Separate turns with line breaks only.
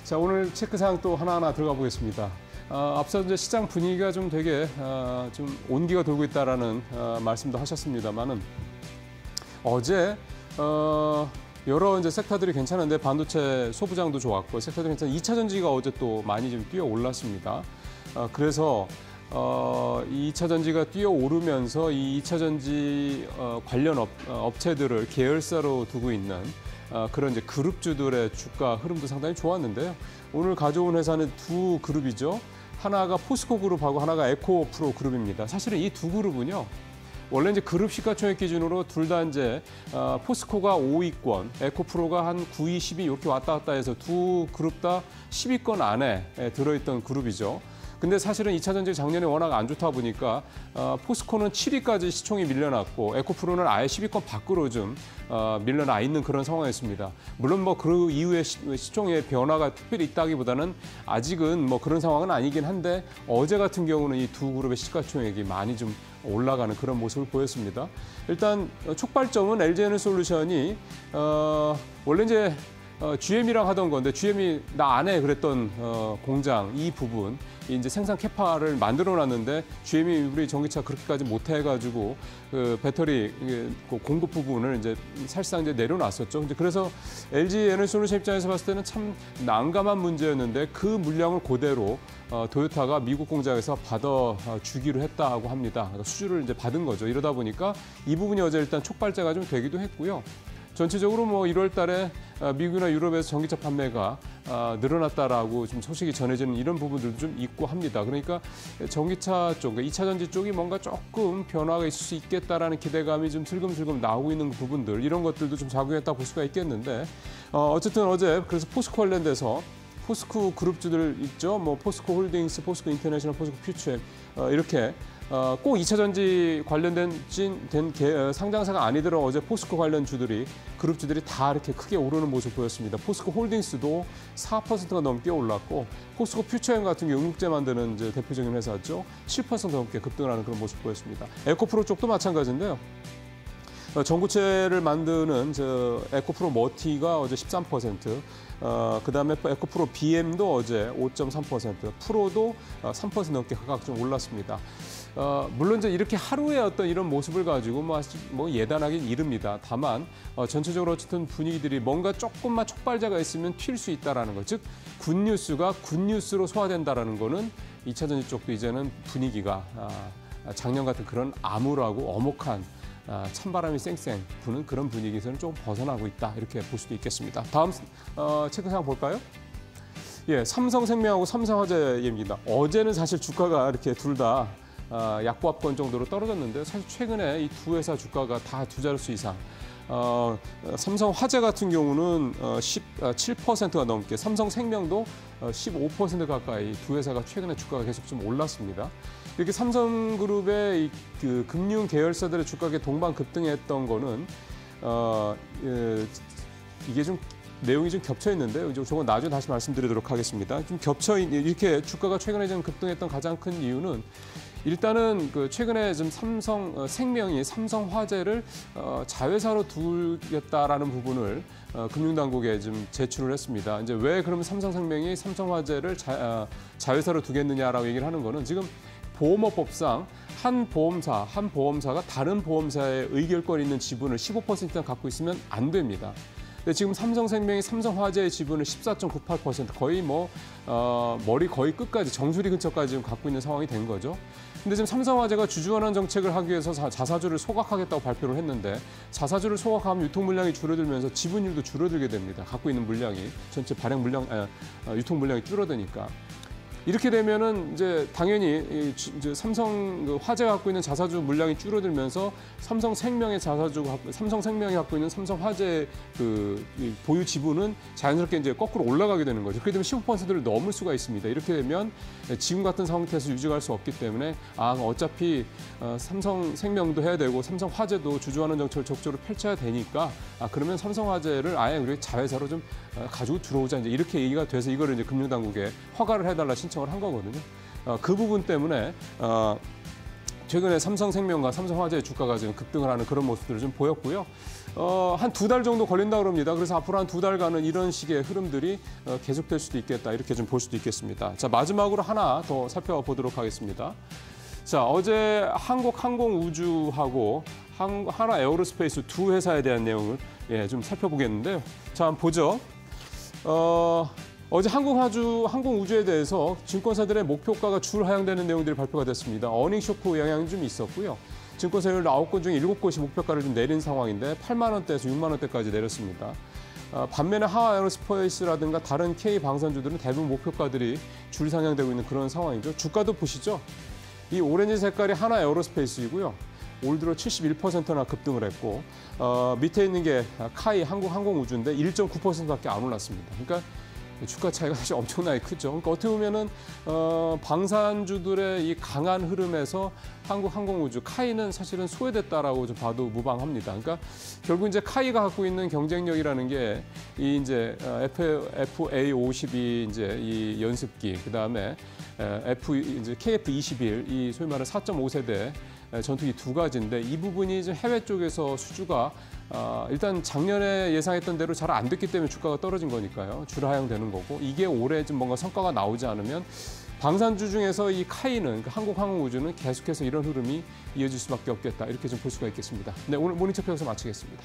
자, 오늘 체크사항 또 하나하나 들어가 보겠습니다. 앞서 이제 시장 분위기가 좀 되게 좀 온기가 돌고 있다라는 말씀도 하셨습니다만은 어제 여러 이제 섹터들이 괜찮은데 반도체 소부장도 좋았고 섹터도 괜찮은 2차 전지가 어제 또 많이 좀 뛰어 올랐습니다. 그래서 이 2차 전지가 뛰어 오르면서 이 2차 전지 관련 업체들을 계열사로 두고 있는 그런 이제 그룹주들의 주가 흐름도 상당히 좋았는데요. 오늘 가져온 회사는 두 그룹이죠. 하나가 포스코 그룹하고 하나가 에코프로 그룹입니다. 사실은 이 두 그룹은요. 원래 이제 그룹 시가총액 기준으로 둘 다 이제 포스코가 5위권, 에코프로가 한 9위, 10위 이렇게 왔다 갔다 해서 두 그룹 다 10위권 안에 들어있던 그룹이죠. 근데 사실은 2차 전지 작년에 워낙 안 좋다 보니까 포스코는 7위까지 시총이 밀려났고 에코프로는 아예 10위권 밖으로 좀 밀려나 있는 그런 상황이었습니다. 물론 뭐 그 이후에 시총의 변화가 특별히 있다기보다는 아직은 뭐 그런 상황은 아니긴 한데 어제 같은 경우는 이 두 그룹의 시가총액이 많이 좀 올라가는 그런 모습을 보였습니다. 일단 촉발점은 LG에너솔루션이 원래 이제 GM이랑 하던 건데 GM이 나 안 해 그랬던 공장 이 부분 이제 생산 캐파를 만들어놨는데 GM이 우리 전기차 그렇게까지 못 해가지고 그 배터리 공급 부분을 이제 사실상 이제 내려놨었죠. 이제 그래서 LG 에너솔루션 입장에서 봤을 때는 참 난감한 문제였는데 그 물량을 그대로 도요타가 미국 공장에서 받아 주기로 했다고 합니다. 그러니까 수주를 이제 받은 거죠. 이러다 보니까 이 부분이 어제 일단 촉발제가 좀 되기도 했고요. 전체적으로 뭐 1월 달에 미국이나 유럽에서 전기차 판매가 늘어났다라고 좀 소식이 전해지는 이런 부분들도 좀 있고 합니다. 그러니까 전기차 쪽, 2차 전지 쪽이 뭔가 조금 변화가 있을 수 있겠다라는 기대감이 좀 슬금슬금 나오고 있는 부분들, 이런 것들도 좀 작용했다고 볼 수가 있겠는데 어쨌든 어제 그래서 포스코 관련돼서 포스코 그룹주들 있죠. 뭐 포스코 홀딩스, 포스코 인터내셔널, 포스코 퓨처엠 이렇게 꼭 2차 전지 관련된 상장사가 아니더라도 어제 포스코 관련 주들이 그룹주들이 다 이렇게 크게 오르는 모습 보였습니다. 포스코 홀딩스도 4%가 넘게 올랐고 포스코 퓨처엠 같은 경우 응급제 만드는 이제 대표적인 회사죠. 7% 넘게 급등을 하는 그런 모습 보였습니다. 에코프로 쪽도 마찬가지인데요. 전구체를 만드는 에코프로 머티가 어제 13%, 그다음에 에코프로 BM도 어제 5.3%, 프로도 3% 넘게 각각 좀 올랐습니다. 물론 이제 이렇게 하루에 어떤 이런 모습을 가지고 뭐 예단하긴 이릅니다. 다만 전체적으로 어쨌든 분위기들이 뭔가 조금만 촉발제가 있으면 튈 수 있다라는 것, 즉 굿뉴스가 굿뉴스로 소화된다라는 거는 2차 전지 쪽도 이제는 분위기가 작년 같은 그런 암울하고 엄혹한 찬바람이 쌩쌩 부는 그런 분위기에서는 조금 벗어나고 있다, 이렇게 볼 수도 있겠습니다. 다음 체크사항 볼까요? 예, 삼성생명하고 삼성화재입니다. 어제는 사실 주가가 이렇게 둘 다 약보합권 정도로 떨어졌는데 사실 최근에 이 두 회사 주가가 다 두 자릿수 이상. 삼성화재 같은 경우는 17%가 넘게, 삼성생명도 15% 가까이 두 회사가 최근에 주가가 계속 좀 올랐습니다. 이렇게 삼성그룹의 그 금융 계열사들의 주가가 동반 급등했던 거는 이게 좀 내용이 좀 겹쳐 있는데요. 저건 나중에 다시 말씀드리도록 하겠습니다. 좀 이렇게 주가가 최근에 좀 급등했던 가장 큰 이유는 일단은 그 최근에 좀 삼성생명이 삼성화재를 자회사로 두겠다라는 부분을 금융당국에 좀 제출을 했습니다. 이제 왜 그러면 삼성생명이 삼성화재를 자회사로 두겠느냐라고 얘기를 하는 거는 지금 보험업법상 한 보험사가 다른 보험사의 의결권이 있는 지분을 15% 갖고 있으면 안 됩니다. 근데 지금 삼성생명이 삼성화재의 지분을 14.98%, 거의 머리 거의 끝까지 정수리 근처까지 지금 갖고 있는 상황이 된 거죠. 근데 지금 삼성화재가 주주환원 정책을 하기 위해서 자사주를 소각하겠다고 발표를 했는데 자사주를 소각하면 유통 물량이 줄어들면서 지분율도 줄어들게 됩니다. 갖고 있는 물량이 전체 유통 물량이 줄어드니까. 이렇게 되면은 이제 당연히 삼성화재가 갖고 있는 자사주 물량이 줄어들면서 삼성생명이 갖고 있는 삼성화재 그 보유 지분은 자연스럽게 이제 거꾸로 올라가게 되는 거죠. 그렇게 되면 15%를 넘을 수가 있습니다. 이렇게 되면 지금 같은 상태에서 유지할 수 없기 때문에 어차피 삼성생명도 해야 되고 삼성화재도 주주환원 정책을 적극적으로 펼쳐야 되니까 그러면 삼성화재를 아예 우리 자회사로 좀 가지고 들어오자, 이제 이렇게 얘기가 돼서 이거를 이제 금융당국에 허가를 해달라 신청을 한 거거든요. 그 부분 때문에 최근에 삼성생명과 삼성화재의 주가가 지금 급등을 하는 그런 모습들을 좀 보였고요. 한 2달 정도 걸린다고 합니다. 그래서 앞으로 한 2달간은 이런 식의 흐름들이 계속될 수도 있겠다. 이렇게 좀 볼 수도 있겠습니다. 자, 마지막으로 하나 더 살펴보도록 하겠습니다. 자, 어제 한국항공우주하고 하나에어로스페이스 두 회사에 대한 내용을 좀 살펴보겠는데요. 자, 한번 보죠. 어제 항공우주에 대해서 증권사들의 목표가가 줄 하향되는 내용들이 발표가 됐습니다. 어닝 쇼크 영향이 좀 있었고요. 증권사들 9곳 중에 7곳이 목표가를 좀 내린 상황인데 8만 원대에서 6만 원대까지 내렸습니다. 반면에 하나에어로스페이스라든가 다른 K 방산주들은 대부분 목표가들이 줄 상향되고 있는 그런 상황이죠. 주가도 보시죠. 이 오렌지 색깔이 하나에어로스페이스이고요. 올 들어 71%나 급등을 했고 밑에 있는 게 카이 한국항공우주인데 1.9%밖에 안 올랐습니다. 그러니까 주가 차이가 사실 엄청나게 크죠. 그러니까 어떻게 보면은 방산주들의 이 강한 흐름에서 한국항공우주 카이는 사실은 소외됐다라고 좀 봐도 무방합니다. 그러니까 결국 이제 카이가 갖고 있는 경쟁력이라는 게 이 이제 FA52 이제 이 연습기 그다음에 이제 KF21 이 소위 말하는 4.5세대 전투기 두 가지인데 이 부분이 이제 해외 쪽에서 수주가 일단 작년에 예상했던 대로 잘 안 됐기 때문에 주가가 떨어진 거니까요. 줄 하향되는 거고 이게 올해 좀 뭔가 성과가 나오지 않으면 방산주 중에서 이 카이는 한국항공우주는 계속해서 이런 흐름이 이어질 수밖에 없겠다. 이렇게 좀 볼 수가 있겠습니다. 네, 오늘 모닝체크 여기서 마치겠습니다.